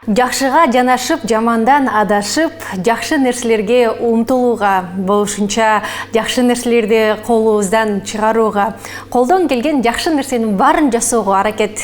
Жакшыга жанашып, жамандан адашып, жакшы нерселерге умтулууга, болушунча жакшы нерселерди колубуздан чыгарууга, колдон келген жакшы нерсенин баарын жасоого аракет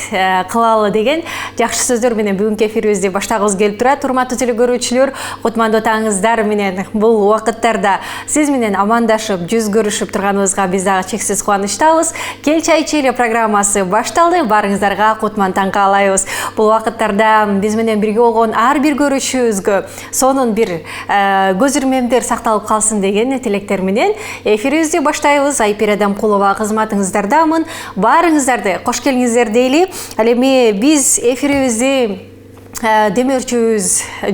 кылалы деген жакшы сөздөр менен бүгүнкү эфирибизди баштагыбыз келип турат. Урматтуу телекөрүүчүлөр, кутмандуу таңыңыздар менен бул убакыттарда сиз менен амандашып, жүз көрүшүп турганыбызга биз дагы чексиз кубанычтабыз. Кел чай ичели программасы башталды. Баарыңыздарга кутман таң каалайбыз. Бул убакыттарда биз менен бирге болгон ар бир көрүүчүбүзгө сонун бир көз ирмемдер сакталып калсын деген тилектер менен эфирибизди баштайбыз. Айпир Адамкулова кызматыңыздардамын. Баарыңыздарды кош келиңиздер дейли. Ал эми биз эфирибизди демөөрчүбүз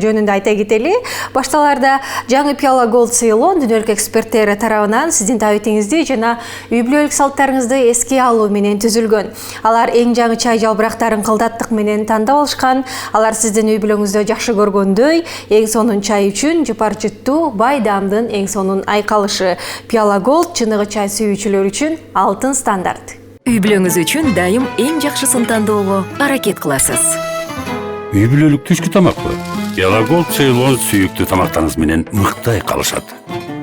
жөнүндө айта кетели. Башталарда жаңы пиала голд сыйлоо дүйнөлүк эксперттер тарабынан сиздин табитиңизди жана үй бүлөлүк салттарыңызды эске алуу менен түзүлгөн. Алар эң жаңы чай жалбырактарын кылдаттык менен тандап алышкан. Алар сиздин үй бүлөңүздө жакшы көргөндөй эң сонун чай үчүн жупар жуттуу Байдамдын эң сонун айкалышы. Пиала голд чыныгы чай сүйүүчүлөр үчүн алтын стандарт. Үй бүлөңүз үчүн дайым эң жакшысын тандоого аракет кыласыз. Үй бүлөлүк түшкү тамакпы? Пиала голд сыйлоон сүйүктүү тамактарыңыз менен мыкты айкалышат.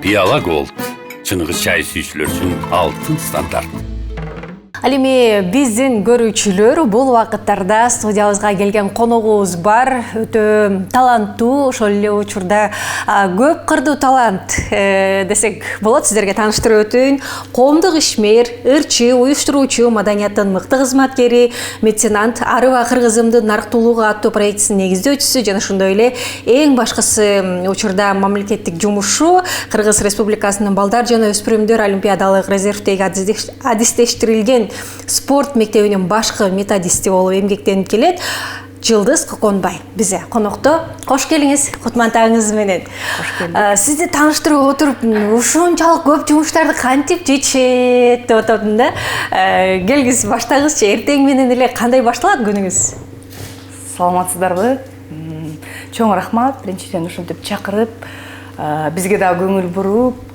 Пиала голд чыныгы чай сүйүүчүлөр үчүн алтын стандарт. Ал эми биздин көрүүчүлөр бул убакыттарда студиябызга келген коногубуз бар. Өтө таланттуу, ошол эле учурда көп кырдуу талант десек болот. Сиздерге тааныштырып өтөйүн. Коомдук ишмер, ырчы, уюштуруучу, маданияттын мыкты кызматкери, меценант, Арыба кыргызымдын нарктуулугу аттуу проектисинин негиздөөчүсү жана ошондой эле эң башкысы учурда мамлекеттик жумушчу Кыргыз Республикасынын балдар жана өспүрүмдөр олимпиадалык резервдеги адистештирилген спорт мектебинин башкы методисти болуп эмгектенип келет. Жылдыз Коконбай бизе конокто. Кош келиңиз, кутман таңыңыз менен. Сизди тааныштырып отуруп, ушунчалык көп жумуштарды кантип жетишет деп атам да. Келиңиз, баштагызчы. Эртең менен эле кандай башталат күнүңүз? Саламатсыздарбы? Чоң рахмат. Биринчиден ушинтип чакырып, бизге дагы көңүл буруп,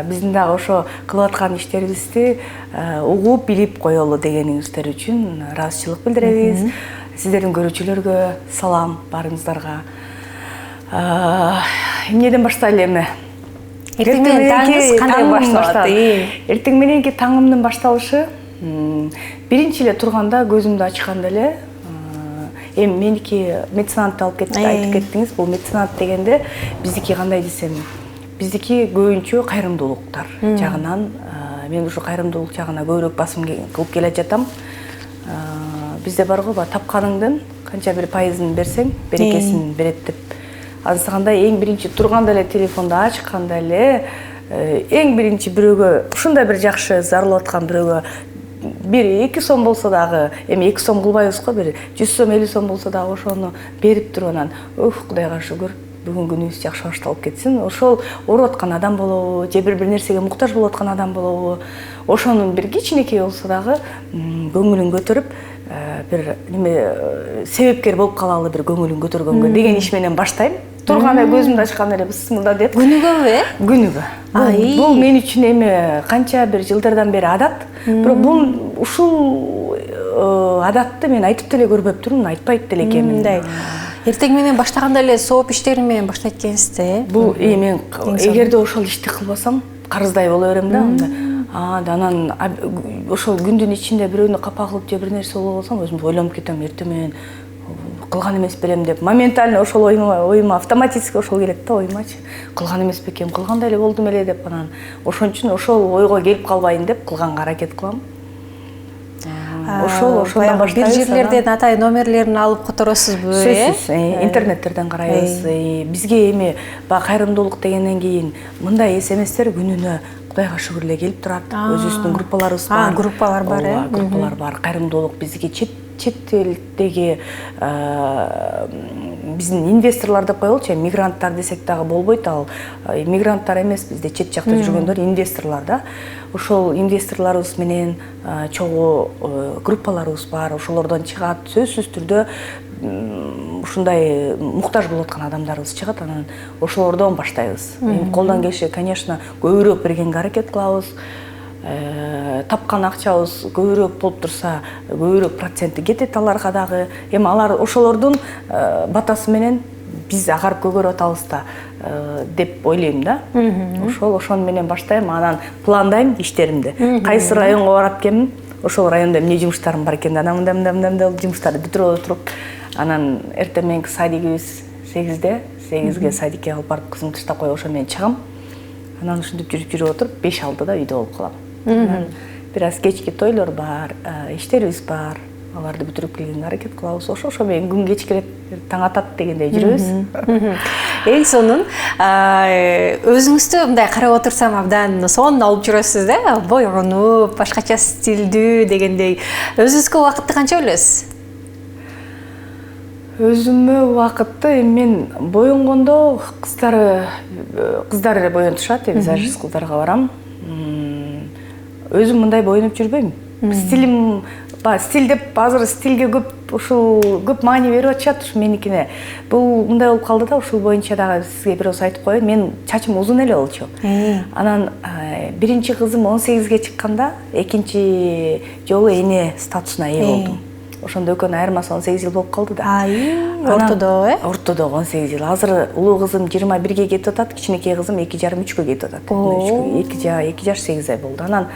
биздин дагы ошо кылып аткан иштерибизди угуп, билип коелу дегениңиздер үчүн ыраазычылык билдиребиз. Сиздердин көрүүчүлөргө салам баарыңыздарга. Эмнеден баштайлы эми? Эртең менен таңыңыз кандай башталат? Эртең мененки таңымдын башталышы биринчи эле турганда көзүмдү ачканда эле эми меники меценатты алып кетти, айтып кеттиңиз. Бул меценат дегенде биздики кандай десем, биздики көбүнчө кайрымдуулуктар жагынан. Мен ушу кайрымдуулук жагына көбүрөөк басым кылып келе жатам. Бизде бар го, тапканыңдын канча бир пайызын берсең, берекесин берет деп. Ансыганда эң биринчи турганда эле телефонду ачканда эле эң биринчи бирөөгө ушундай бир жакшы зарылып аткан бирөөгө 1-2 сом болсо дагы, эми 2 сом кылбайбыз го, бир 100 сом, 50 сом болсо дагы ошону берип туруп анан, Кудайга шүгүр, бүгүн күнүбүз жакшы башталып кетсин. Ошол ооруп аткан адам болобу, же бир нерсеге муктаж болуп аткан адам болобу, ошонун бир кичинекей болсо дагы көңүлүн көтөрүп, бир неме себепкер болуп калалы, бир көңүлүн көтөргөнгө деген иш менен баштайм. Турганда көзүмдү ачканда эле бысмылда деп. Күнүгөбү? Күнүгө. Бул мен үчүн эми канча бир жылдардан бери адат. Бирок бул ушул адатты мен айтып деле көрбөптүрмүн, айтпайт деле экенмин. Эртең менен баштаганда эле сооп иштери менен баштайт экенсиз да? Бул мен эгерде ошол ишти кылбасам, карыздай боло берем да. Анан ошол күндүн ичинде бирөөнү капа кылып же бир нерсе боло калсам, өзүмдү ойлонуп кетем, эртең менен кылган эмес белем деп. Моментально ошол оюма автоматически ошол келет да, оюмачы. Кылган эмес бекем, кылгандай эле болдум эле деп, анан ошон үчүн ошол ойго келип калбайын деп кылганга аракет кылам. Ошондон баштайбыз. Бир жерлерден атай номерлерин алып которосузбу? Сөзсүз, интернеттерден карайбыз. Бизге эми кайрымдуулук дегенден кийин мындай СМСтер күнүнө Кудайга шүгүр эле келип турат. Өзүбүздүн группаларыбыз бар. Группалар бар, Группалар бар. Кайрымдуулук биздики чет элдеги биздин инвесторлор деп коелучу, мигранттар десек дагы болбойт. Ал мигранттар эмес, бизде чет жакта жүргөндөр инвесторлор да. Ошол инвесторлорубуз менен чогуу группаларыбыз бар. Ошолордон чыгат, сөзсүз түрдө ушундай муктаж болуп аткан адамдарыбыз чыгат, анан ошолордон баштайбыз. Колдон келиши, конечно, көбүрөөк бергенге аракет кылабыз. тапкан акчабыз көбүрөөк болуп турса көбүрөөк проценти кетет аларга дагы. Эми алар ошолордун батасы менен биз агарып көгөрүп атабыз да деп ойлойм да. Ошону менен баштайм, анан пландайм иштеримди. Кайсы районго барат экенмин, ошол райондо эмне жумуштарым бар экен, анан мындай жумуштарды бүтүрүп отуруп, анан эртең мененки садигибиз 8ге садикке алып барып кызымды таштап коюп ошо менен чыгам. Анан ушинтип жүрүп отуруп 5-6да үйдө болуп калам. Бир аз кечки тойлор бар, иштерибиз бар. Аларды бүтүрүп келгенге аракет кылабыз. Ошо менен күн кечкирет, таң атат дегендей жүрөбүз. Эң сонун өзүңүздү мындай карап отурсам абдан сонун алып жүрөсүз да, бойгонуп, башкача стилдүү дегендей. Өзүңүзгө убакытты канча бөлөсүз? Өзүмө убакытты мен боенгондо кыздар эле боентушат, визажист кыздарга барам. Өзүм мындай боенуп жүрбөйм. Стилим стиль деп азыр стилге көп маани берип атышат ушу меникине. Бул мындай болуп калды да, ушул боюнча дагы сизге бир ооз айтып коеюн. Мен чачым узун эле болчу. Анан биринчи кызым 18ге чыкканда экинчи жолу эне статусуна ээ болдум. Ошондо экөөнүн айырмасы 18 жыл болуп калды да. Ортодо, Ортодо 18 жыл. Азыр улуу кызым 21ге кетип атат, кичинекей кызым 2,5-3кө кетип атат. 2 жаш 8 ай болду. Анан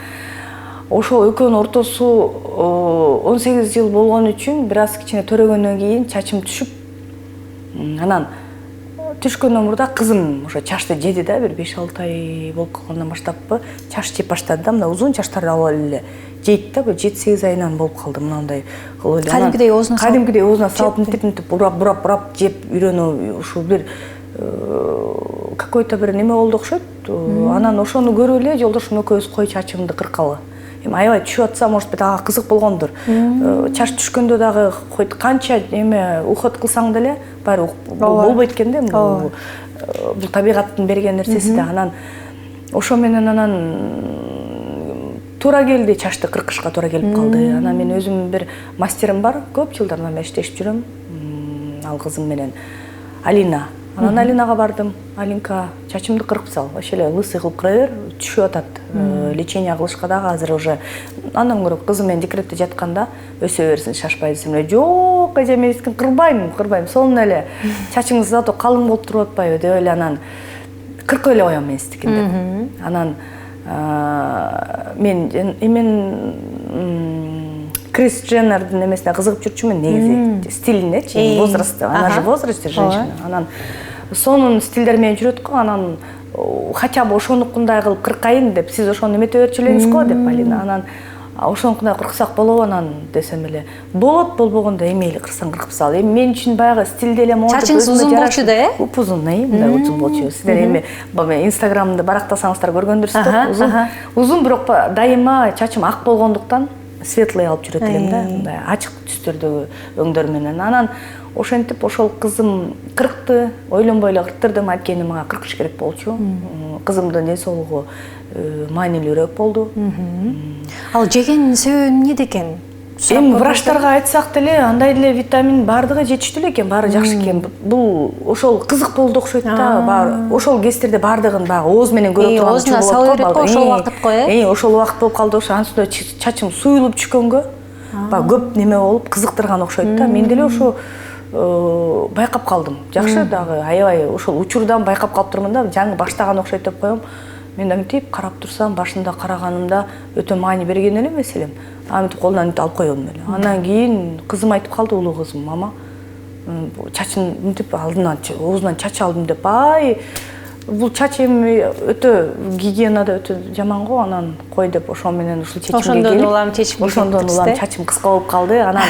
ошо экөөнүн ортосу 18 жыл болгон үчүн бир аз кичине төрөгөндөн кийин чачым түшүп, анан түшкөндөн мурда кызым ошо чачты жеди да, бир 5-6 ай болуп калгандан баштаппы чач жеп баштады да, мына узун чачтарды алып эле жейт да, бир 7-8 айынан болуп калды мындай кылып эле. Кадимкидей оозуна салып мынтип бурап жеп үйрөнүү ушул бир какой-то бир неме болду окшойт. Анан ошону көрүп эле жолдошум экөөбүз кой чачымды кыркалы. Эми аябай түшүп атса, может быть, ага кызык болгондур. Чач түшкөндө дагы койт канча уход кылсаң деле баары болбойт экен да. Бул табигаттын берген нерсеси да. Анан ошо менен туура келди, чачты кыркышка туура келип калды. Анан мен өзүм бир мастерим бар, көп жылдардан бери иштешип жүрөм. Ал кызым менен Алина. Анан Алинага бардым. Алинка, чачымды кыркып сал, вообще эле лысый кылып кыра бер, түшүп атат. Лечение кылышка дагы азыр уже андан көрө кызым менен декретте жатканда өсө берсин, шашпай десем эле, жок, эже мен эскин кырбайм. Сонун эле чачыңыз зато калың болуп туруп атпайбы деп эле анан кыркып эле коем мен сиздикин деп. Анан мен Крис Дженнердин эмесине кызыгып жүрчүмүн негизи, стилинечи, возрасты, она же в возрасте женщина. Анан сонун стилдер менен жүрөт го, анан хотя бы ошонукундай кылып кыркайын деп, сиз ошону эметип берчү элеңиз го деп Алина. Анан ошонукундай кырксак болобу анан десем эле, болот, болбогондо эмейли кырсаң кыркып сал. Эми мен үчүн баягы стилде эле монтип чачыңыз узун болчу да, узун, мындай узун болчу. Сиздер эми Инстаграмды барактасаңыздар көргөндүрсүздөр, узун, бирок дайыма чачым ак болгондуктан светлый алып жүрөт элем да, мындай ачык түстөрдөгү өңдөр менен. Анан ошентип ошол кызым кыркты, ойлонбой эле кырктырдым, анткени мага кыркыш керек болчу. Кызымдын ден соолугу маанилүүрөөк болду. Ал жеген себеби эмнеде экен? Эми врачтарга айтсак деле, андай деле витамин бардыгы жетиштүү эле экен, баары жакшы экен. Бул ошол кызык болду окшойт да, ошол кездерде бардыгын баягы ооз менен көрүп турган оозуна салып берет го, ошол убакыт го, ошол убакыт болуп калды. Ошо ансында чачым суюлуп түшкөнгө баягы көп неме болуп кызыктырган окшойт да. Мен деле ошо байкап калдым. Жакшы дагы аябай ошол учурдан байкап калып турмун да, жаңы баштаган окшойт деп коем. Мен мынтип карап турсам, башында караганымда өтө маани берген эле эмес элем. Мынтип колунан алып коём эле. Андан кийин кызым айтып калды, улуу кызым, мама, чачын мынтип алдынан оозунан чач алдым деп. Бул чач эми өтө гигиенада өтө жаман го, анан кой деп ошо менен ушул чечимге келип, ошондон улам чачым кыска болуп калды. Анан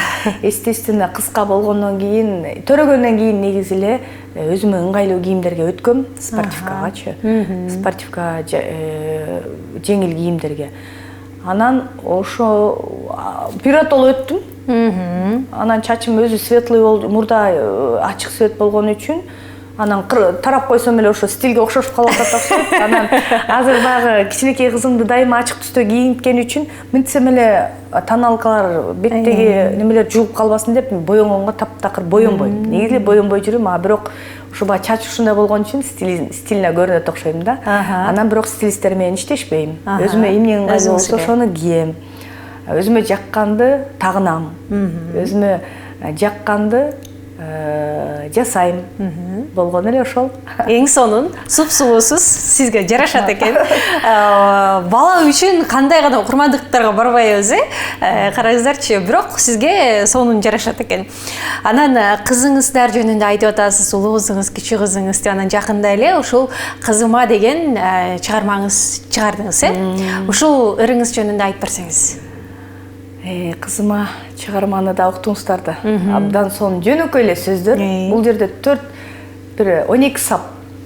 естественно кыска болгондон кийин, төрөгөндөн кийин негизи эле өзүмө ыңгайлуу кийимдерге өткөм, спортивкагачы, спортивка жеңил кийимдерге. Анан ошо пиротол өттүм. Анан чачым өзү светлый болду, мурда ачык свет болгон үчүн анан тарап койсом эле ошо стилге окшошуп калып атат окшойт. Анан азыр баягы кичинекей кызымды дайыма ачык түстө кийинткени үчүн мынтсем эле тоналкалар, беттеги немелер жугуп калбасын деп боенгонго таптакыр боенбойм. Негизи боенбой жүрөм, бирок ушуба чач ушундай болгон үчүн стилине көрүнөт окшойм да. Анан бирок стилисттер менен иштешпейм. Өзүмө эмне ыңгайлуу болсо ошону кийем. Өзүмө жакканды тагынам. Өзүмө жакканды жасайм. Болгон эле ошол. Эң сонун суп-сулуусуз сизге жарашат экен. Бала үчүн кандай гана курмандыктарга барбайбыз, караңыздарчы, бирок сизге сонун жарашат экен. Анан кызыңыздар жөнүндө айтып атасыз, улуу кызыңыз, кичүү кызыңыз, анан жакында эле ушул кызыма деген чыгармаңыз чыгардыңыз, Ушул ырыңыз жөнүндө айтып берсеңиз. Кызыма чыгарманы да уктуңуздар да. Абдан сонун жөнөкөй эле сөздөр. Бул жерде 12 сап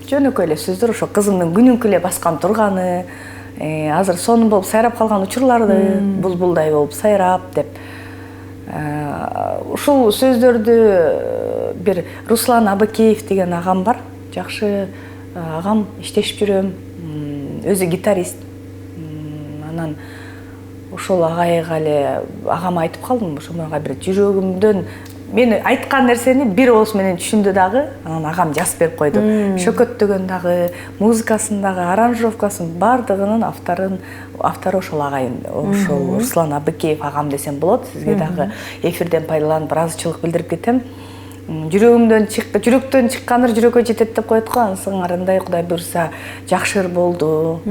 жөнөкөй эле сөздөр, ошо кызымдын күнүнкү эле баскан турганы, азыр сонун болуп сайрап калган учурларды, булбулдай болуп сайрап деп. Ушул сөздөрдү бир Руслан Абыкеев деген агам бар. Жакшы агам, иштешип жүрөм. Өзү гитарист. Анан ошол агайга эле агама айтып калдым, ошога бир жүрөгүмдөн мени айткан нерсени бир ооз менен түшүндү дагы, анан агам жазып берип койду. Шөкөттөгөн дагы, музыкасын дагы, аранжировкасын бардыгынын автору ошол агайым, ошол Руслан Абыкеев агам десем болот. Сизге дагы эфирден пайдаланып ыраазычылык билдирип кетем. Жүрөктөн чыкканыр жүрөккө жетет деп коет го, ансыңарындай Кудай буйрса жакшы болду.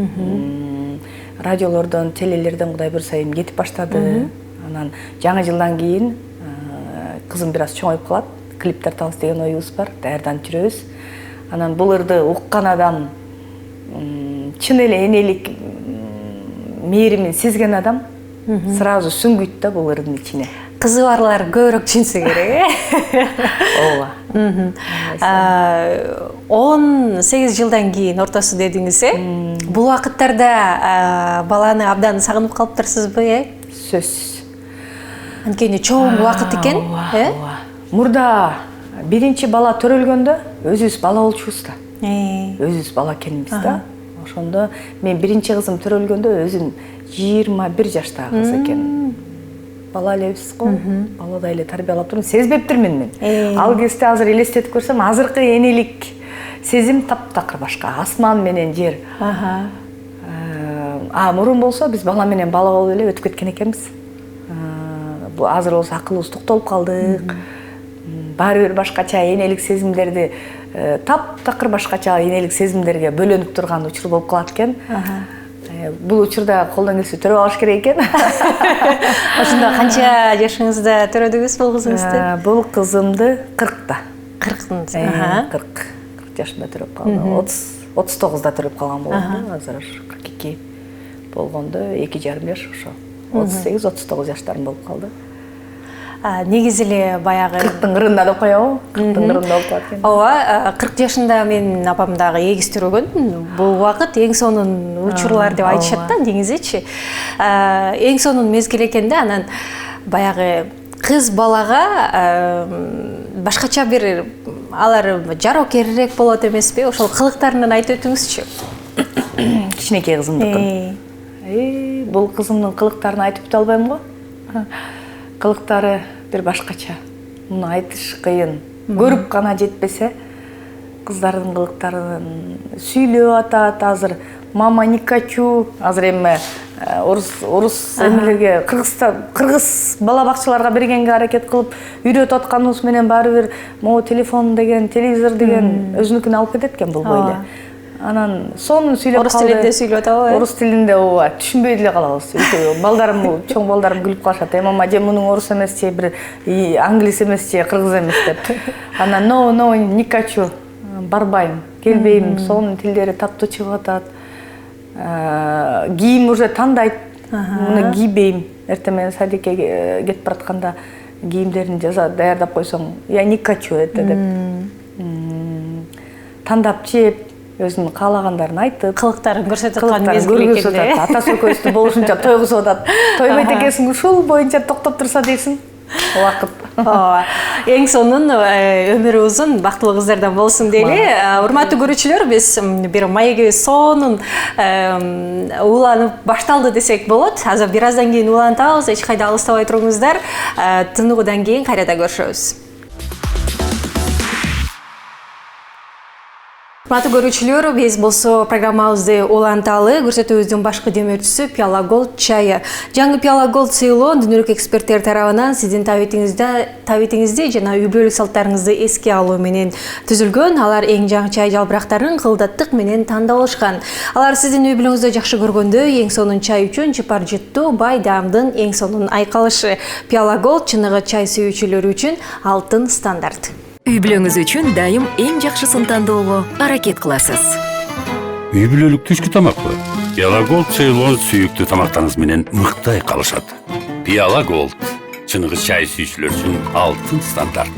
Радиолордон, телелерден Кудай буйрса эми кетип баштады. Анан жаңы жылдан кийин кызым бир аз чоңоюп калат, клип тартабыз деген оюбуз бар, даярданып жүрөбүз. Анан бул ырды уккан адам, чын эле энелик мээримин сезген адам сразу сүңгүйт да бул ырдын ичине. Кызы барлар көбүрөөк түшүнсө керек. Ооба. 18 жылдан кийин ортосу дедиңиз, Бул убакыттарда баланы абдан сагынып калыптырсызбы, Сөзсүз. Анткени чоң убакыт экен, Мурда биринчи бала төрөлгөндө өзүбүз бала болчубуз да. Өзүбүз бала экенбиз да. Ошондо мен биринчи кызым төрөлгөндө өзүм 21 жаштагы кыз экен. Бала элебиз го, баладай эле тарбиялап турмун, сезбептирмин мен. Ал кезде азыр элестетип көрсөм, азыркы энелик сезим таптакыр башка, асман менен жер. Мурун болсо биз бала менен бала болуп эле өтүп кеткен экенбиз. Азыр болсо акылыбыз токтолуп калдык. Баары бир башкача энелик сезимдерди, таптакыр башкача энелик сезимдерге бөлөнүп турган учур болуп калат экен. Бул учурда колдон келсе төрөп алыш керек экен. Ошондо канча жашыңызда төрөдүңүз бул кызыңызды? Бул кызымды 40-та. 40 жашында төрөп калдым. 39-да төрөп калган болом. Азыр 42 болгондо 2,5 жаш ошо. 38-39 жаштарым болуп калды. Негизи эле баягы 40-тын ырында деп коебу? 40-тын ырында болуп калат экен. Ооба, 40 жашында менин апам дагы эгиз төрөгөн. Бул убакыт эң сонун учурлар деп айтышат да, негизичи. Эң сонун мезгил экен да, анан баягы кыз балага башкача бир алар жарокерирээк болот эмеспи? Ошол кылыктарынан айтып өтүңүзчү. Кичинекей кызымдыкын. Бул кызымдын кылыктарын айтып өтө албайм го. Кылыктары бир башкача. Муну айтыш кыйын. Көрүп гана жетпесе, кыздардын кылыктарын сүйлөп атат. Азыр мама не хочу. Азыр эми орус эмелерге, кыргыз бала бакчаларга бергенге аракет кылып үйрөтүп атканыбыз менен баары бир могу телефон деген, телевизор деген өзүнүкүн алып кетет экен бул бойле. Анан сонун сүйлөп калды. Орус тилинде сүйлөп атабы? Орус тилинде ооба, түшүнбөй деле калабыз. Балдарым, чоң балдарым күлүп калышат. Мама, же мунун орус эмес, же бир англис эмес, же кыргыз эмес деп. Анан no, не хочу. Барбайм, келбейм. Сонун тилдери таптуу чыгып атат. Кийим уже тандайт. Муну кийбейм. Эртең менен садикке кетип баратканда кийимдерин даярдап койсоң, я не хочу это деп. Тандап жеп, өзүнүн каалагандарын айтып, кылыктарын көрсөтүп аткан мезгил экен да. Атасы экөөбүздү болушунча тойгузуп атат. Тойбойт экенсиң, ушул боюнча токтоп турса дейсиң. Убакыт. Эң сонун өмүрү узун, бактылуу кыздардан болсун дейли. Урматтуу көрүүчүлөр, биз бир маегибиз сонун уланып башталды десек болот. Азыр бир аздан кийин улантабыз, эч кайда алыстабай туруңуздар. Тыныгуудан кийин кайрадан көрүшөбүз. Урматтуу көрүүчүлөр, биз болсо программабызды уланталы. Көрсөтүүбүздүн башкы демөөрчүсү Пиала Голд чайы. Жаңы Пиала Голд сыйлоо дүнүлүк эксперттер тарабынан сиздин табитиңизди жана үй бүлөлүк салттарыңызды эске алуу менен түзүлгөн. Алар эң жаңы чай жалбырактарын кылдаттык менен тандалышкан. Алар сиздин үй бүлөңүздү жакшы көргөндө эң сонун чай үчүн чыпар жыттуу, бай даамдын эң сонун айкалышы. Пиала Голд чыныгы чай сүйүүчүлөр үчүн алтын стандарт. Үй бүлөңүз үчүн дайым эң жакшысын тандоого аракет кыласыз. Үй бүлөлүк түшкү тамакпы? Пиала Голд Ceylon сүйүктүү тамактарыңыз менен мыкты айкалышат. Пиала Голд чыныгы чай сүйүүчүлөр үчүн алтын стандарт.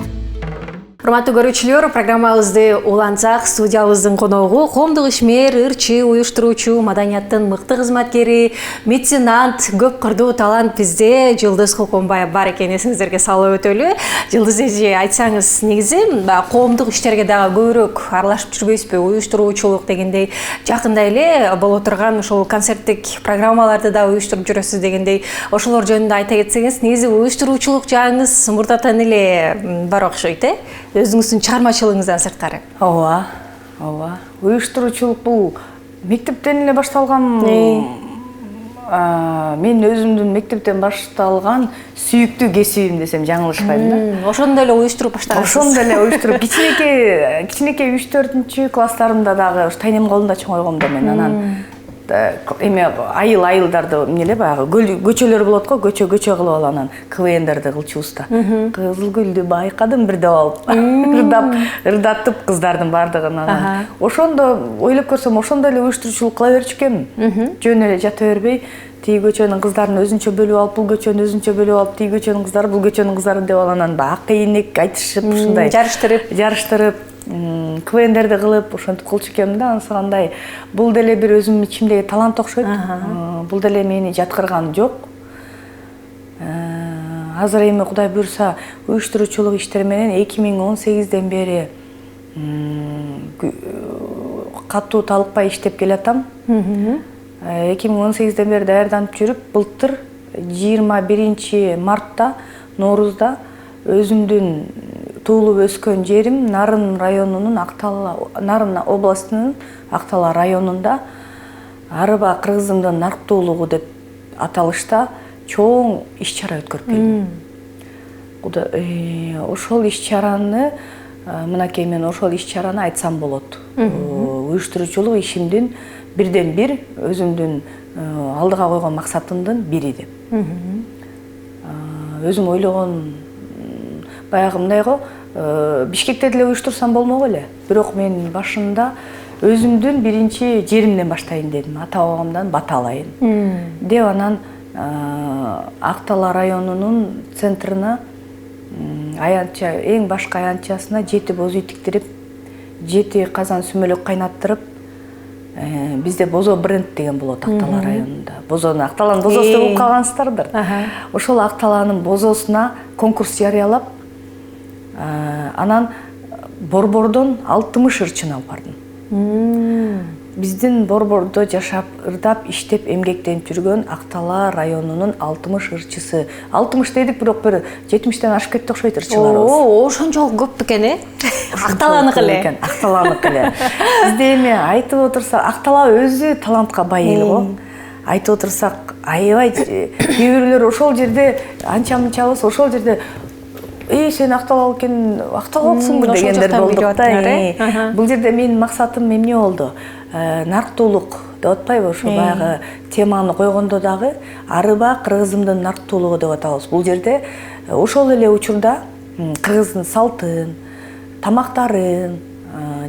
Урматтуу көрүүчүлөр, программабызды улантсак, студиябыздын коногу коомдук ишмер, ырчы, уюштуруучу, маданияттын мыкты кызматкери, меценат, көп кырдуу талант бизде Жылдыз Кулконбаева бар экенин эсиңиздерге салып өтөлү. Жылдыз эже, айтсаңыз, негизи коомдук иштерге дагы көбүрөөк аралашып жүрбөйсүзбү? Уюштуруучулук дегендей, жакында эле боло турган ошол концерттик программаларды да уюштуруп жүрөсүз дегендей, ошолор жөнүндө айта кетсеңиз, негизи уюштуруучулук жагыңыз мурдатан эле бар окшойт, өзүңүздүн чыгармачылыгыңыздан сырткары. Ооба. Уюштуруучулук бул мектептен эле башталган. Мен өзүмдүн мектептен башталган сүйүктүү кесибим десем жаңылышпайм да. Ошондо эле уюштуруп баштагансыз. Ошондо эле уюштуруп кичинекей 3-4 класстарымда дагы тайнем колунда чоңойгом да мен анан эме айылдарды эмне баягы көчөлөр болот го, көчө кылып алып анан КВНдерди кылчубузда. Кызыл гүлдү байкадым бир деп алып, ырдатып кыздардын бардыгын анан. Ошондо ойлоп көрсөм, ошондо эле уюштуруучулук кыла берчү экенмин. Жөн эле жата бербей, тиги көчөнүн кыздарын өзүнчө бөлүп алып, бул көчөнү өзүнчө бөлүп алып, тиги көчөнүн кыздары, бул көчөнүн кыздары деп анан ак ийнек айтышып, ушундай жарыштырып КВНдерди кылып ошентип кылчу экенмин да. Анысы кандай, бул деле бир өзүмдүн ичимдеги талант окшойт. Бул деле мени жаткырган жок. Азыр эми Кудай буйрса уюштуруучулук иштери менен 2018ден бери катуу талыкпай иштеп келатам. 2018ден бери даярданып жүрүп, былтыр 21 мартта, Ноорузда өзүмдүн туулуп өскөн жерим Нарын областынын Актала районунда Арыба кыргызымдын нарктуулугу деп аталышта чоң иш-чара өткөрүп келдим. Ошол иш-чараны мынакей мен ошол иш-чараны айтсам болот. Уюштуруучулук ишимдин бирден бир өзүмдүн алдыга койгон максатымдын бири деп. Өзүм ойлогон баягы мындай го, Бишкекте деле уюштурсам болмок эле. Бирок мен башында өзүмдүн биринчи жеримден баштайын дедим. Ата бабамдан бата алайын. Деп анан Актала районунун центрына аянтча, эң башкы аянтчасына 7 бозу тиктирип, 7 казан сүмөлөк кайнаттырып, бизде Бозо бренд деген болот Актала районунда. Акталанын бозосу болуп калгансыздардыр. Ошол Акталанын бозосуна конкурс жарыялап, анан Борбордон 60 ырчын алып бардым. Биздин Борбордо жашап, ырдап, иштеп, эмгектенип жүргөн Актала районунун 60 ырчысы. 60 дедик, бирок бир 70ден ашып кетти окшойт ырчыларыбыз. Ошончолук көп бекен, Акталаныкы эле. Акталаныкы эле. Бизде эми айтып отурсак, Актала өзү талантка бай эл го. Айтып отурсак, аябай кээ-бирлөр ошол жерде анча-мынчабыз, ошол жерде сен Акталалы экен, Акталалысыңбы дегендер болду да. Бул жерде менин максатым эмне болду? Нарктуулук деп атпайбы, ошо баягы теманы койгондо дагы Арыба кыргызымдын нарктуулугу деп атабыз. Бул жерде ошол эле учурда кыргыздын салтын, тамактарын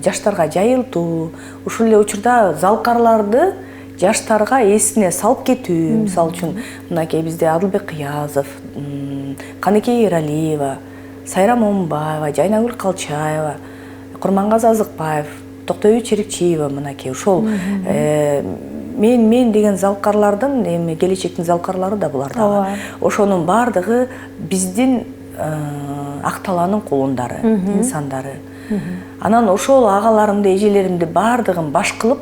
жаштарга жайылтуу, ушул эле учурда залкарларды жаштарга эсине салып кетүү. Мисалы үчүн, мынакей бизде Адылбек Кыязов, Каныкей Эралиева, Сайрам Омбаева, Жайнагүл Калчаева, Курмангазы Азыкбаев, Токтобүй Черикчиева, мынакей ушол мен деген залкарлардын, эми келечектин залкарлары да булар дагы. Ошонун бардыгы биздин Акталанын кулундары, инсандары. Анан ошол агаларымды, эжелеримди бардыгын баш кылып,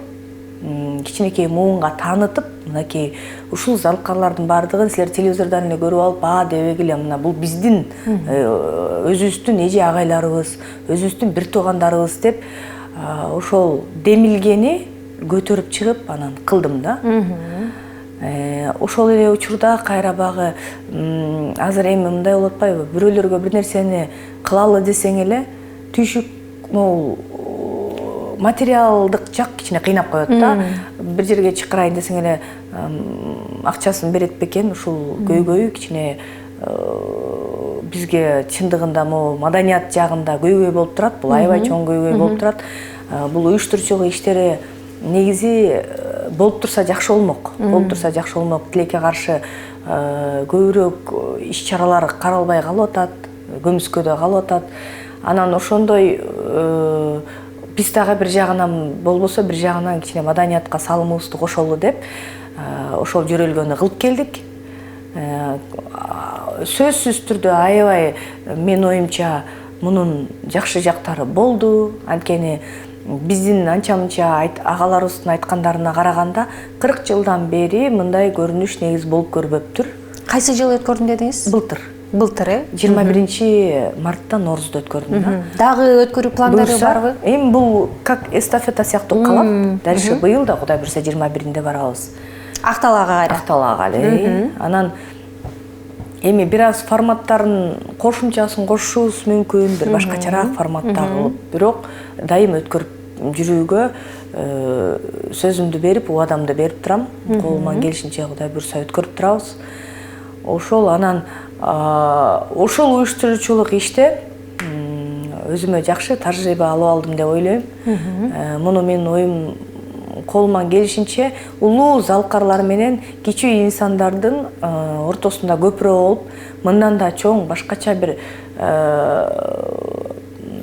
кичинекей муунга таанытып, мынакей ушул залкарлардын бардыгын силер телевизордон эле көрүп алып, дебегиле, мына бул биздин өзүбүздүн эже агайларыбыз, өзүбүздүн бир туугандарыбыз деп ошол демилгени көтөрүп чыгып анан кылдым да. Ошол эле учурда кайра багы азыр эми мындай болуп атпайбы, бирөөлөргө бир нерсени кылалы десең эле түйшүк могул материалдык жак кичине кыйнап коет да. Бир жерге чакырайын десең эле акчасын берет бекен, ушул көйгөйү кичине бизге чындыгында могу маданият жагында көйгөй болуп турат. Бул аябай чоң көйгөй болуп турат. Бул уюштуруучулук иштери негизи болуп турса жакшы болмок. Болуп турса жакшы болмок. Тилекке каршы көбүрөөк иш-чаралар каралбай калып атат, көмүскөдө калып атат. Анан ошондой биз дагы бир жагынан болбосо бир жагынан кичине маданиятка салымыбызды кошолу деп ошол жөрөлгөнү кылып келдик. Сөзсүз түрдө аябай мен оюмча мунун жакшы жактары болду. Анткени биздин анча-мынча агаларыбыздын айткандарына караганда 40 жылдан бери мындай көрүнүш негиз болуп көрбөптүр. Кайсы жылы өткөрдүм дедиңиз? Былтыр. Былтыр, 21-мартта Норузда өткөрдүм да. Дагы өткөрүү пландары барбы? Эми бул как эстафета сыяктуу калат. Дальше быйыл да Кудай буйрса 21-нде барабыз. Акталага кайра. Акталага эле. Анан эми бир аз форматтарын кошумчасын кошушубуз мүмкүн, бир башкачараак форматта кылып, бирок дайым өткөрүп жүрүүгө сөзүмдү берип, убадамды берип турам. Колуман келишинче Кудай буйрса өткөрүп турабыз. Ошол анан ошол уюштуруучулук иште өзүмө жакшы тажрыйба алып алдым деп ойлойм. Муну менин оюм колуман келишинче улуу залкарлар менен кичүү инсандардын ортосунда көпүрө болуп, мындан да чоң башкача бир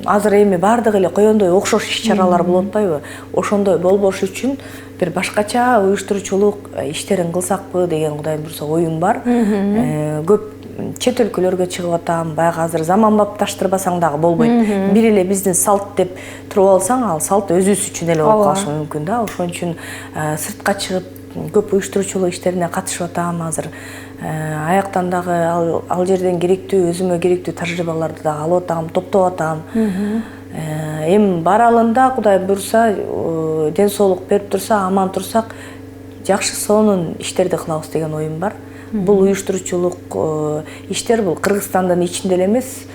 азыр эми баардыгы эле коёндой окшош иш-чаралар болуп атпайбы? Ошондой болбош үчүн бир башкача уюштуруучулук иштерин кылсакпы деген Кудай буйрса оюм бар. Көп чет өлкөлөргө чыгып атам. Баягы азыр заманбапташтырбасаң дагы болбойт. Бир эле биздин салт деп туруп алсаң, ал салт өзүбүз үчүн эле болуп калышы мүмкүн да. Ошон үчүн сыртка чыгып көп уюштуруучулук иштерине катышып атам азыр. Аяктан дагы ал жерден керектүү, өзүмө керектүү тажрыйбаларды дагы алып атам, топтоп атам. Эми баралында Кудай буйрса, ден соолук берип турса, аман турсак, жакшы сонун иштерди кылабыз деген оюм бар. Бул уюштуруучулук иштер бул Кыргызстандын ичинде эле эмес,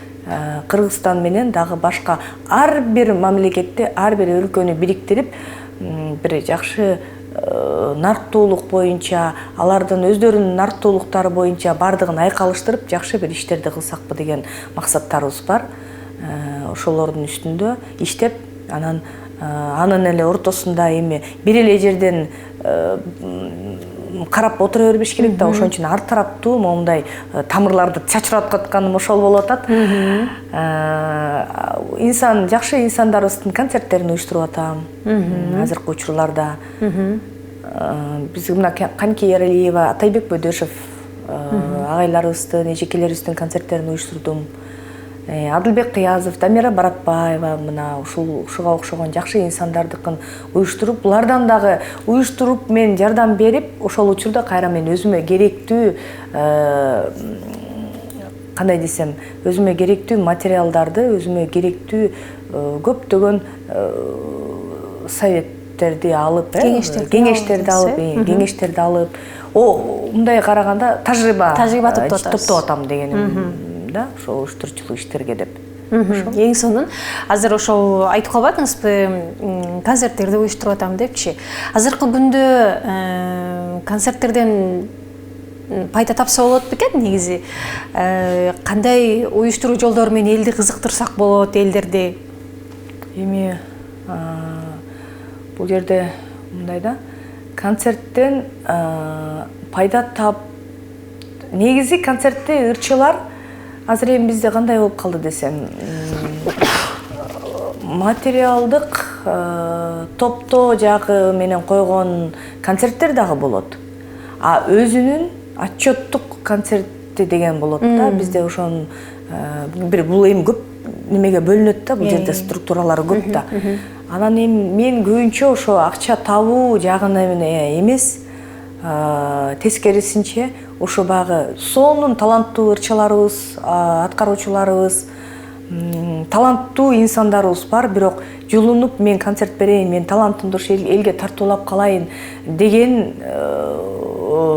Кыргызстан менен дагы башка ар бир мамлекетте, ар бир өлкөнү бириктирип, бир жакшы нарттуулук боюнча, алардын өздөрүнүн нарттуулуктары боюнча бардыгын айкалыштырып, жакшы бир иштерди кылсакпы деген максаттарыбыз бар. Ошолордун үстүндө иштеп, анан анын эле ортосунда эми бир эле жерден карап отура бербеш керек да, ошон үчүн ар тараптуу моундай тамырларды чачыратып атканым ошол болуп атат. Жакшы инсандарыбыздын концерттерин уюштуруп атам азыркы учурларда. Биз мына Канки Яралиева, Атайбек Бөдөшев агайларыбыздын, эжекелерибиздин концерттерин уюштурдум. Адылбек Кыязов, Дамира Баратбаева мына ушуга окшогон жакшы инсандардыкын уюштуруп, булардан дагы уюштуруп мен жардам берип, ошол учурда кайра мен өзүмө керектүү кандай десем, өзүмө керектүү материалдарды, өзүмө керектүү көптөгөн советтерди алып, кеңештерди алып, мындай караганда тажрыйба топтоп атам дегеним да, ошол уюштуруучулук иштерге деп. Эң сонун. Азыр ошол айтып калбадыңызбы, концерттерди уюштуруп атам депчи. Азыркы күндө концерттерден пайда тапса болот бекен негизи. Кандай уюштуруу жолдору менен элди кызыктырсак болот, элдерди? Эми бул жерде мындай да, концерттен пайда тап негизи концертте ырчылар азыр эми бизде кандай болуп калды десем, материалдык топтоо жагы менен койгон концерттер дагы болот. А өзүнүн отчеттук концерти деген болот да. Бизде ошон бир бул эми көп немеге бөлүнөт да, бул жерде структуралары көп да. Анан эми мен көбүнчө ошо акча табуу жагына эмес, тескерисинче ошо багы сонун таланттуу ырчыларыбыз, аткаруучуларыбыз таланттуу инсандарыбыз бар, бирок жулунуп мен концерт берейин, мен талантымды ошо элге тартуулап калайын деген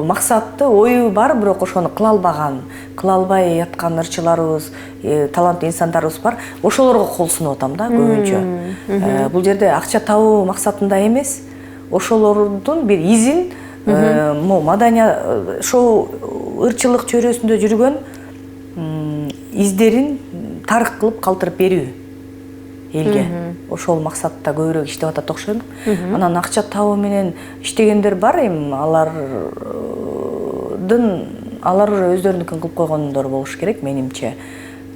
максатты ою бар, бирок ошону кыла албай яткан ырчыларыбыз, таланттуу инсандарыбыз бар. Ошолорго кол сунуп атам да көбүнчө. Бул жерде акча табуу максатында эмес, ошолордун бир изин, маданият шоу ырчылык чөйрөсүндө жүргөн издерин тарых кылып калтырып берүү элге. Ошол максатта көбүрөөк иштеп атат окшойм. Анан акча табуу менен иштегендер бар, алар уже өздөрүнүкүн кылып койгондор болуш керек менимче.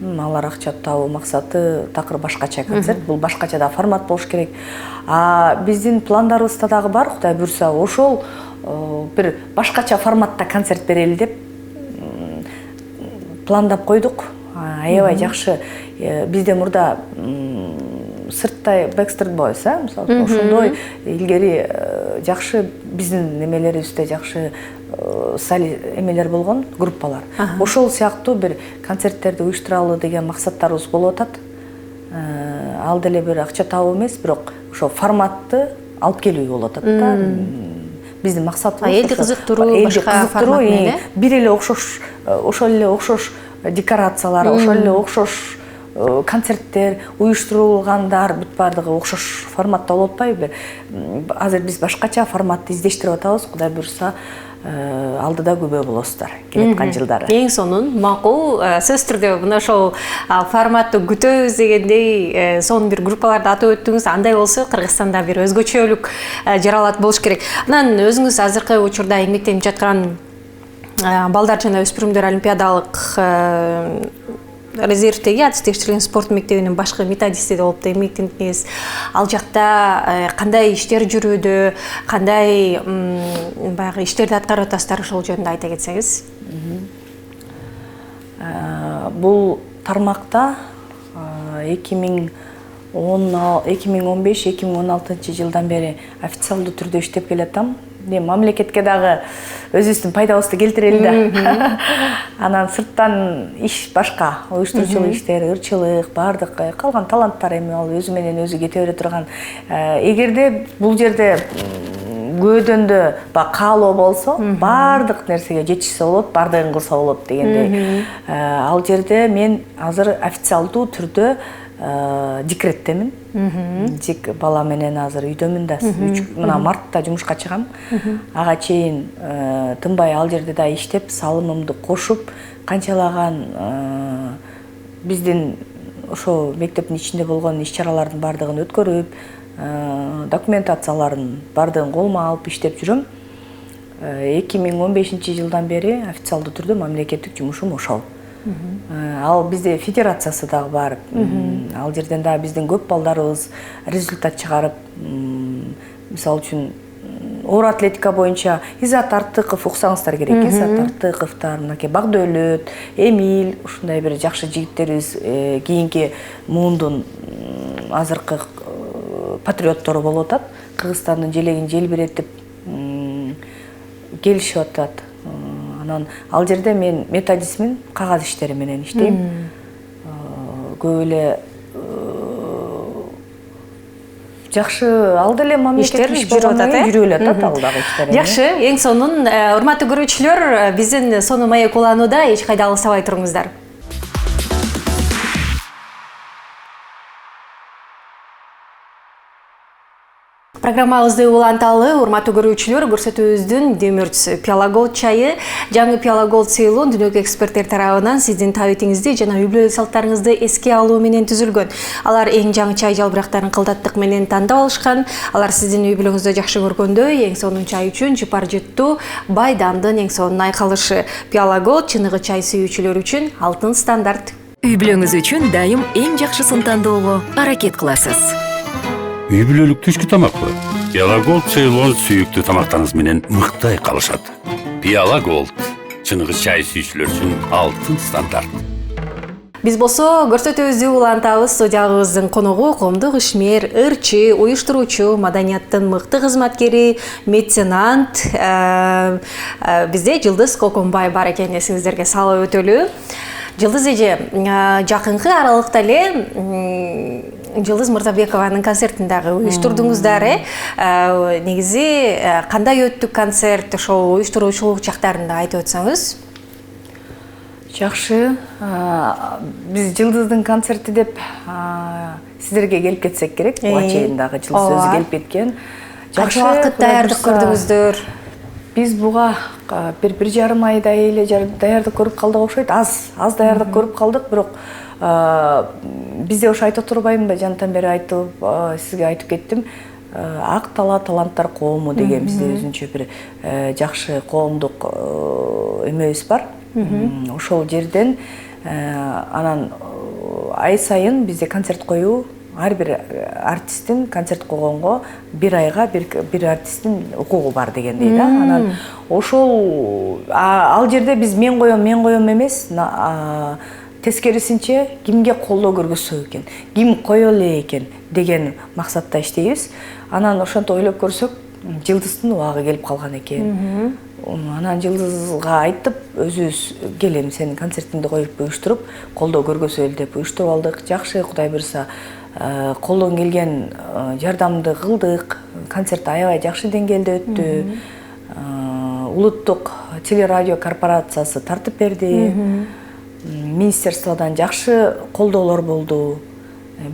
Алар акча табуу максаты такыр башкача концерт, бул башкача да формат болуш керек. Биздин пландарыбызда дагы бар, Кудай буйрса, ошол бир башкача форматта концерт берели деп пландап койдук. Аябай жакшы. Бизде мурда сырттай Backstreet Boys, мисалы, ошондой илгери жакшы биздин немелерибизде жакшы эмелер болгон группалар. Ошол сыяктуу бир концерттерди уюштуралы деген максаттарыбыз болуп атат. Ал деле бир акча табуу эмес, бирок ошо форматты алып келүү болуп атат да. Биздин максатыбыз элди кызыктыруу, башка формат менен бир эле окшош, ошол эле окшош декорациялар, ошол эле окшош концерттер, уюштурулгандар бүт баардыгы окшош форматта болуп атпайбы? Азыр биз башкача форматты издештирип атабыз. Кудай буйрса, алдыда күбө болосуздар келаткан жылдары. Эң сонун макул сөз түрдө мына ошол форматты күтөбүз дегендей сонун бир группаларды атап өттүңүз. Андай болсо Кыргызстанда бир өзгөчөлүк жаралат болуш керек. Анан өзүңүз азыркы учурда эмгектенип жаткан балдар жана өспүрүмдөр олимпиадалык резервдеги адистештирилген спорт мектебинин башкы методисти болуп да эмгектендиңиз. Ал жакта кандай иштер жүрүүдө, кандай баягы иштерди аткарып атасыздар, ошол жөнүндө айта кетсеңиз. Бул тармакта 2015-2016 жылдан бери официалдуу түрдө иштеп келатам. Мамлекетке дагы өзүбүздүн пайдабызды келтирели да. Анан сырттан иш башка, уюштуруучулук иштер, ырчылык, баардык калган таланттар эми ал өзү менен өзү кете бере турган. Эгерде бул жерде көдөндө каалоо болсо, баардык нерсеге жетишсе болот, баардыгын кылса болот дегендей. Ал жерде мен азыр официалдуу түрдө декреттемин. Бала менен азыр үйдөмүн да. Мына мартта жумушка чыгам. Ага чейин тынбай ал жерде да иштеп, салымымды кошуп, канчалаган биздин ошо мектептин ичинде болгон иш-чаралардын баардыгын өткөрүп, документацияларын баардыгын колума алып иштеп жүрөм. 2015 жылдан бери официалдуу түрдө мамлекеттик жумушум ошол. Ал бизде федерациясы дагы бар. Ал жерден да биздин көп балдарыбыз результат чыгарып, мисалы үчүн оор атлетика боюнча Изат Артыков уксаңыздар керек. Изат Артыковтар, мынакей Багдөлөт, Эмил, ушундай бир жакшы жигиттерибиз кийинки муундун азыркы патриоттору болуп атат. Кыргызстандын желегин желбиретип келишип атат. Ал жерде мен методисмин, кагаз иштери менен иштейм. Көп эле жакшы ал деле мамлекеттик иш жүрүп атат ал дагы иштер. Жакшы, эң сонун урматтуу көрүүчүлөр, биздин сонун маек уланууда, эч кайда алыстабай туруңуздар. Программабызды уланталы, урматтуу көрүүчүлөр, көрсөтүүбүздүн демүрт Пиала Голд чайы, жаңы Пиала Голд сыйлоон дүйнөлүк эксперттер тарабынан сиздин табитиңизди жана үй бүлөлүк салттарыңызды эске алуу менен түзүлгөн. Алар эң жаңы чай жалбырактарын кылдаттык менен тандап алышкан. Алар сиздин үй бүлөңүздө жакшы көргөндөй, эң сонун чай үчүн жыпар жыттуу, байдандын эң сонун айкалышы. Пиала Голд чыныгы чай сүйүүчүлөр үчүн алтын стандарт. Үй бүлөңүз үчүн дайым эң жакшысын тандоого аракет кыласыз. Үй бүлөлүк түшкү тамакпы? Пиала Голд Ceylon сүйүктүү тамактарыңыз менен мыктай калышат. Пиала Голд чыныгы чай сүйүүчүлөр үчүн алтын стандарт. Биз болсо көрсөтүүбүздү улантабыз. Студиябыздын коногу коомдук ишмер, ырчы, уюштуруучу, маданияттын мыкты кызматкери, меценат. Бизде Жылдыз Коконбай бар экенин эсиңиздерге салып өтөлү. Жылдыз эже жакынкы аралыкта эле Жылдыз Мырзабекованын концертиндагы уюштурдуңуздар, негизи кандай өттү концерт, ошол уюштуруучулук жактарында айтып өтсөңүз? Жакшы. Биз Жылдыздын концерти деп сиздерге келип кетсек керек. Буга чейин дагы Жылдыз өзү келип кеткен. Канча убакыт даярдык көрдүңүздөр? Биз буга бир 1,5 айдай эле даярдык көрүп калдык окшойт. Аз даярдык көрүп калдык, бирок бизде ошо айтып турбаймынбы, жантан бери айтып, сизге айтып кеттим. Ак таланттар коому деген бизде өзүнчө бир жакшы коомдук эмебиз бар. Ошол жерден анан ай сайын бизде концерт коюу, ар бир артисттин концерт койгонго 1 айга бир артисттин укугу бар дегендей да. Анан ошол ал жерде биз мен коем эмес, тескерисинче кимге колдоо көргөзсө экен, ким кое эле экен деген максатта иштейбиз. Анан ошентип ойлоп көрсөк, Жылдыздын убагы келип калган экен. Анан Жылдызга айтып, өзүбүз келем сенин концертиңди коюп уюштуруп, колдоо көргөзөлү деп уюштуруп алдык. Жакшы, Кудай буйрса, колдон келген жардамды кылдык. Концерт аябай жакшы деңгээлде өттү. Улуттук телерадио корпорациясы тартып берди. Министерстводон жакшы колдоолор болду.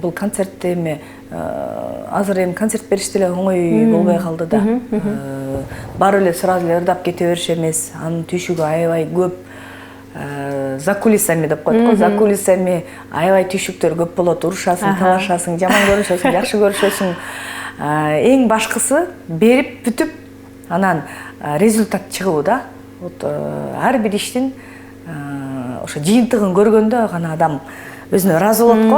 Бул концертте эми азыр эми концерт бериш деле оңой болбой калды да. Бар эле сразу эле ырдап кете бериш эмес. Анын түйшүгү аябай көп. За кулисами деп коет го. За кулисами аябай түйшүктөр көп болот. Урушасың, талашасың, жаман көрүшөсүң, жакшы көрүшөсүң. Эң башкысы берип бүтүп, анан результат чыгуу да. Вот ар бир иштин ошо жыйынтыгын көргөндө гана адам өзүнө ыраазы болот го.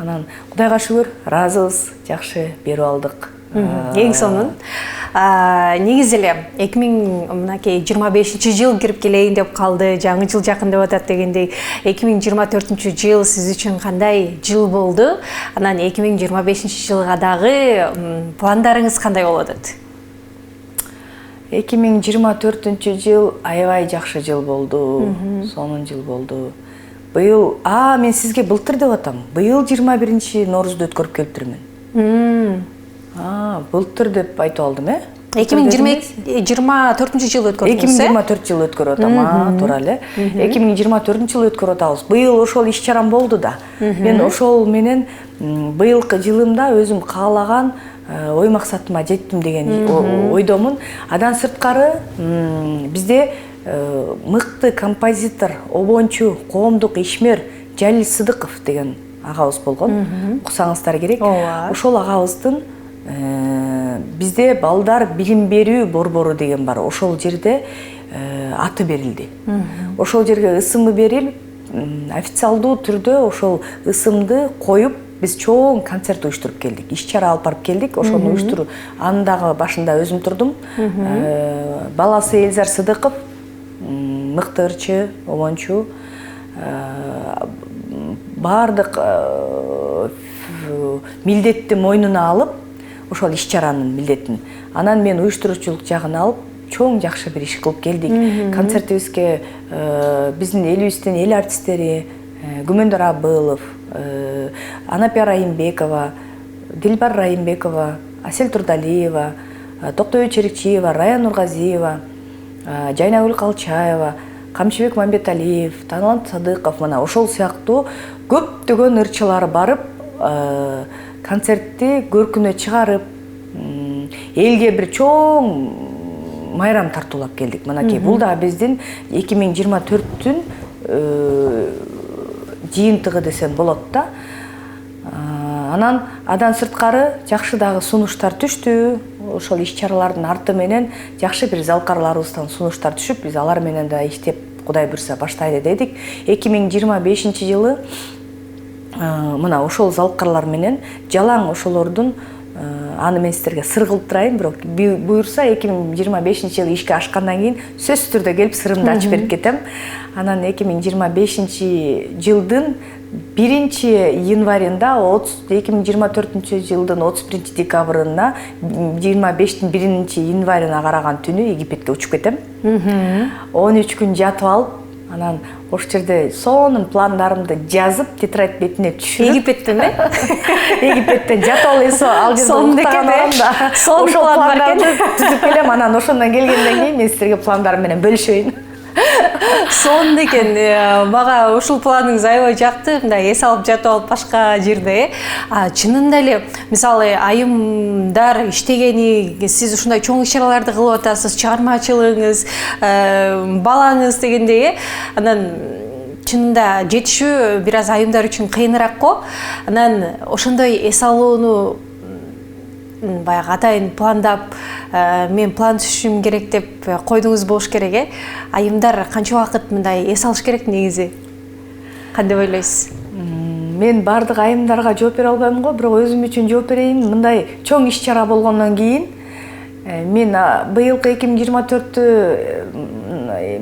Анан Кудайга шүгүр, ыраазыбыз, жакшы берип алдык. Эң сонун. Негизи эле 2025-жыл кирип келейин деп калды, жаңы жыл жакындап атат дегендей, 2024-жыл сиз үчүн кандай жыл болду? Анан 2025-жылга дагы пландарыңыз кандай болот? 2024-жыл аябай жакшы жыл болду, сонун жыл болду. Быйыл, мен сизге былтыр деп атам. Быйыл 21 Ноорузду өткөрүп келиптирмин. Былтыр деп айтып алдым, 2024-жыл өткөрдүңүз, 2024 жыл өткөрүп атам, туура эле. 2024 жыл өткөрүп атабыз. Быйыл ошол иш чарам болду да. Мен ошол менен быйылкы жылымда өзүм каалаган ой максатыма жеттим деген ойдомун. Адан сырткары бизде мыкты композитор, обончу, коомдук ишмер Жалил Сыдыков деген агабыз болгон. Уксаңыздар керек. Ошол агабыздын бизде балдар билим берүү борбору деген бар. Ошол жерде аты берилди. Ошол жерге ысымы берилип, официалдуу түрдө ошол ысымды коюп, биз чоң концерт уюштуруп келдик. Иш чара алып барып келдик. Ошону уюштуруу андагы башында өзүм турдум. Баласы Элзар Сыдыков, мыкты ырчы, обончу, бардык милдетти мойнуна алып, ошол иш чаранын милдетин. Анан мен уюштуруучулук жагын алып, чоң жакшы бир иш кылып келдик. Концертибизге биздин элибиздин эл артисттери Гүмөндөр Абылов, Анапия Райымбекова, Дилбар Райымбекова, Асель Турдалиева, Токтобой Черикчиева, Рая Нургазиева, Жайнагүл Калчаева, Камчыбек Мамбеталиев, Талант Садыков, мына ошол сыяктуу көптөгөн ырчылар барып, концертти көркүнө чыгарып, элге бир чоң майрам тартуулап келдик. Мынакей, бул да биздин 2024-түн жыйынтыгы десем болот да. Анан адан сырткары жакшы дагы сунуштар түштү. Ошол иш чаралардын арты менен жакшы бир залкарларыбыздан сунуштар түшүп, биз алар менен да иштеп, Кудай буйрса баштайлы дедик. 2025-жылы мына ошол залкарлар менен жалаң ошолордун аны мен сиздерге сыр кылып турайын, бирок буйрса 2025-жылы ишке ашкандан кийин сөзсүз түрдө келип сырымды ачып берип кетем. Анан 2025-жылдын 1-январында 2024-жылдын 31 декабрына 25-тин 1-январына караган түнү Египетке учуп кетем. 13 күн жатып алып, Анан ошол жерде сонун пландарымды жазып тетрадь бетине түшүрүп Египеттен Египеттен жатып алып ал жерде Сонун уктаган экен, адамда сонун ошол план бар экен. пландарды түзүп келем. Анан ошондон келгенден кийин мен силерге пландарым менен бөлүшөйүн. сонун экен. Мага ушул планыңыз аябай жакты. Мындай эс алып жатып алып башка жерде. Чынында эле мисалы айымдар иштегени, сиз ушундай чоң иш-чараларды кылып атасыз, чыгармачылыгыңыз, балаңыз дегендей, анан чынында жетишүү бир аз айымдар үчүн кыйыныраак го. Анан ошондой эс алууну баягы атайын пландап, мен план түзүшүм керек деп койдуңуз болуш керек, Айымдар канча убакыт мындай эс алыш керек негизи? Кандай ойлойсуз? Мен бардык айымдарга жооп бере албайм го, бирок өзүм үчүн жооп берейин. Мындай чоң иш-чара болгондон кийин мен быйылкы 2024-тү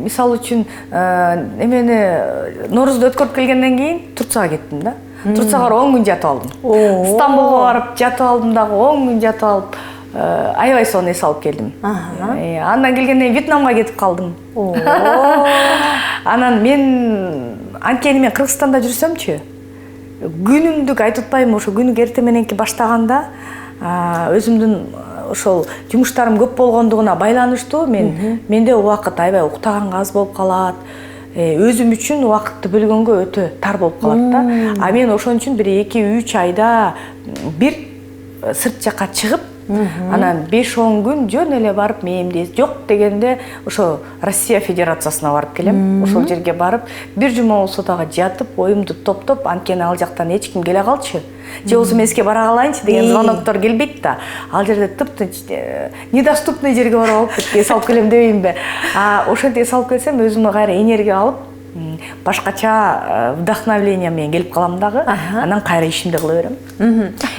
мисалы үчүн эмени Ноорузду өткөрүп келгенден кийин Турцияга кеттим да. Турцияга 10 күн жатып алдым. Стамбулга барып жатып алдым дагы 10 күн жатып алып, аябай сонун эс алып келдим. Андан келгенден Вьетнамга кетип калдым. Анан мен анткени мен Кыргызстанда жүрсөмчү, күнүмдүк айтып атпайм, ошо күнү эрте мененки баштаганда өзүмдүн ошол жумуштарым көп болгондугуна байланыштуу менде убакыт аябай уктаганга аз болуп калат. Өзүм үчүн убакытты бөлгөнгө өтө тар болуп калат да. А мен ошон үчүн бир 2-3 айда бир сырт жакка чыгып, анан 5-10 күн жөн эле барып мээмди жок дегенде ошо Россия Федерациясына барып келем. Ошол жерге барып, бир жума болсо дагы жатып, оюмду топтоп, анткени ал жактан эч ким келе калчы. Же болсо мен сизге бара калайынчы деген звоноктор келбейт да. Ал жерде тыптынч недоступный жерге барып алып эс алып келем дебеймби? Ошентип эс алып келсем, өзүмө кайра энергия алып, башкача вдохновление менен келип калам дагы, анан кайра ишимди кыла берем.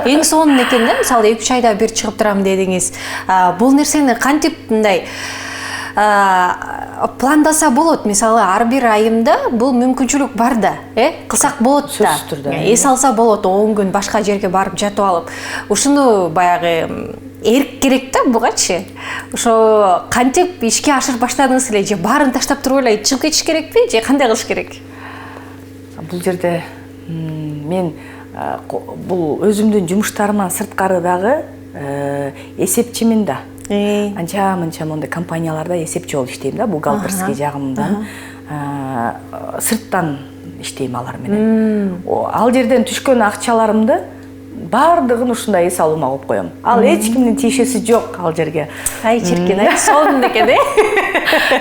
Эң сонун экен да, мисалы 2-3 айда бир чыгып турам дедиңиз. Бул нерсени кантип мындай пландаса болот? Мисалы ар бир айымда бул мүмкүнчүлүк бар да, кылсак болот да. Сөзсүз түрдө. Эс алса болот 10 күн башка жерге барып жатып алып. Ушуну баягы эрк керек да бугачы. Ошо кантип ишке ашырып баштадыңыз эле, же баарын таштап туруп эле чыгып кетиш керекпи, же кандай кылыш керек? Бул жерде мен бул өзүмдүн жумуштарымдан сырткары дагы эсепчимин да. Анча-мынча мондай компанияларда эсепчи болуп иштейм да, бухгалтерский жагымдан. Сырттан иштейм алар менен. Ал жерден түшкөн акчаларымды бардыгын ушундай эс алуума коюп коем. Ал эч кимдин тиешеси жок ал жерге. Ай чиркен, сонун экен,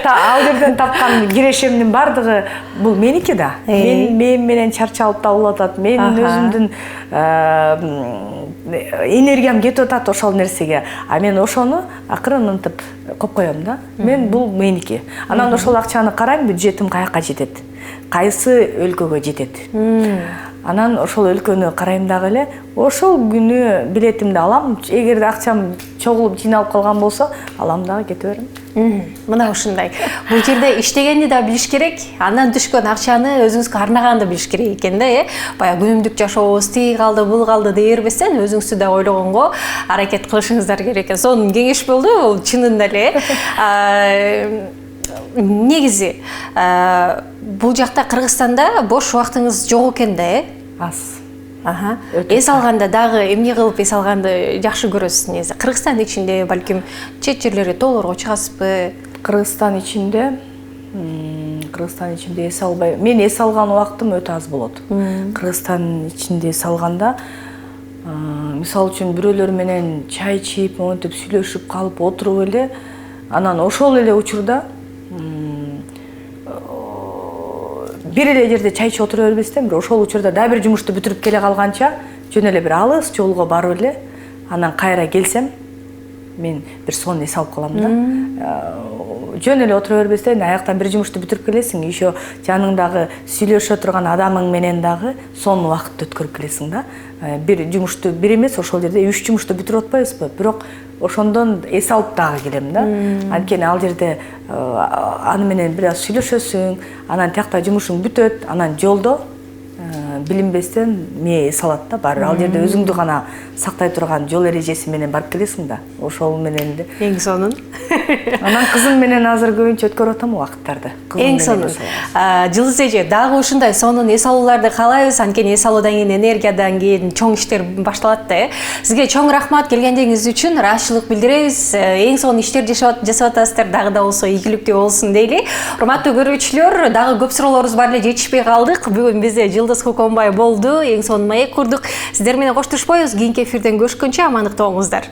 Ал жерден тапкан кирешемдин бардыгы бул меники да. Мен менен чарчалып табылып атат. Мен өзүмдүн энергиям кетип атат ошол нерсеге. А мен ошону акырын ынтып коюп коем да. Мен бул меники. Анан ошол акчаны карайм, бюджетим каяка жетет. Кайсы өлкөгө жетет. Анан ошол өлкөнү карайм дагы эле, ошол күнү билетимди алам. Эгерде акчам чогулуп жыйналып калган болсо, алам дагы кете берем. Мына ушундай. Бул жерде иштегенди да билиш керек, андан түшкөн акчаны өзүңүзгө арнаганды билиш керек экен да, Бая күнүмдүк жашообуз тиги калды, бул калды дей бербестен, өзүңүздү да ойлогонго аракет кылышыңыздар керек экен. Сонун кеңеш болду, бул чынында эле. Негизи бул жакта Кыргызстанда бош убактыңыз жок экен да, Аз. Эс алганда дагы эмне кылып эс алганды жакшы көрөсүз негизи? Кыргызстан ичинде, балким чет жерлерге тоолорго чыгасызбы? Кыргызстан ичинде эс албай. Мен эс алган убактым өтө аз болот. Кыргызстан ичинде эс алганда, мисалы үчүн бирөөлөр менен чай ичип, монтип сүйлөшүп калып отуруп эле, анан ошол эле учурда бир эле жерде чай ичип отура бербестен, ошол учурда да бир жумушту бүтүрүп келе калганча, жөн эле бир алыс жолго барып эле, анан кайра келсем, мен бир сонун эс алып калам да. Жөн эле отура бербестен, аяктан бир жумушту бүтүрүп келесиң, еще жаныңдагы сүйлөшө турган адамың менен дагы сонун убакытты өткөрүп келесиң да. Бир жумушту бир эмес, ошол жерде 3 жумушту бүтүрүп атпайбызбы? Бирок ошондон эс алып дагы келем да. Анткени ал жерде аны менен бир аз сүйлөшөсүң, анан тиякта жумушуң бүтөт, анан жолдо билинбестен мээ эс алат да баары. Ал жерде өзүңдү гана сактай турган жол эрежеси менен барып келесиң да. Ошол менен де. Эң сонун. Анан кызым менен азыр көбүнчө өткөрүп атам убакыттарды. Эң сонун. Жылдыз эже, дагы ушундай сонун эс алууларды каалайбыз. Анткени эс алуудан кийин энергиядан кийин чоң иштер башталат да. Сизге чоң рахмат келгендигиңиз үчүн ыраазычылык билдиребиз. Эң сонун иштер жасап атасыздар, дагы да болсо ийгиликтүү болсун дейли. Урматтуу көрүүчүлөр, дагы көп суроолорубуз бар эле, жетишпей калдык. Бүгүн бизде Жылдыз Куконбай болду. Эң сонун маек курдук. Сиздер менен коштошпойбуз. Кийинки эфирден көрүшкөнчө амандыкта болуңуздар.